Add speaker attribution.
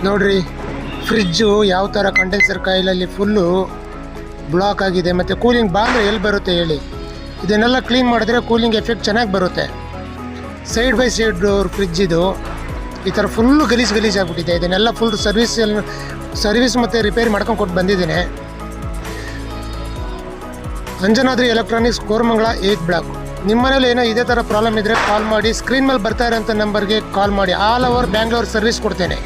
Speaker 1: ನೋಡ್ರಿ, ಫ್ರಿಜ್ಜು ಯಾವ ಥರ ಕಂಡೆನ್ಸರ್ ಕಾಯಿಲಲ್ಲಿ ಫುಲ್ಲು ಬ್ಲಾಕ್ ಆಗಿದೆ ಮತ್ತು ಕೂಲಿಂಗ್ ಬಾಂದ್ರೆ ಎಲ್ಲಿ ಬರುತ್ತೆ ಹೇಳಿ. ಇದನ್ನೆಲ್ಲ ಕ್ಲೀನ್ ಮಾಡಿದ್ರೆ ಕೂಲಿಂಗ್ ಎಫೆಕ್ಟ್ ಚೆನ್ನಾಗಿ ಬರುತ್ತೆ. Side by side door fridge ಇದು ಈ ಥರ ಫುಲ್ಲು ಗಲೀಜಾಗ್ಬಿಟ್ಟಿದೆ. ಇದನ್ನೆಲ್ಲ ಫುಲ್ ಸರ್ವಿಸ್ ಮತ್ತು ರಿಪೇರಿ ಮಾಡ್ಕೊಂಡು ಕೊಟ್ಟು ಬಂದಿದ್ದೀನಿ. Anjanadri electronics, Koramangala 8 block. ನಿಮ್ಮ ಮನೇಲಿ ಏನೋ ಇದೇ ಥರ ಪ್ರಾಬ್ಲಮ್ ಇದ್ದರೆ ಕಾಲ್ ಮಾಡಿ. ಸ್ಕ್ರೀನ್ ಮೇಲೆ ಬರ್ತಾ ಇರೋಂಥ ನಂಬರ್ಗೆ ಕಾಲ್ ಮಾಡಿ. ಆಲ್ ಓವರ್ ಬ್ಯಾಂಗ್ಳೂರ್ ಸರ್ವಿಸ್ ಕೊಡ್ತೇನೆ.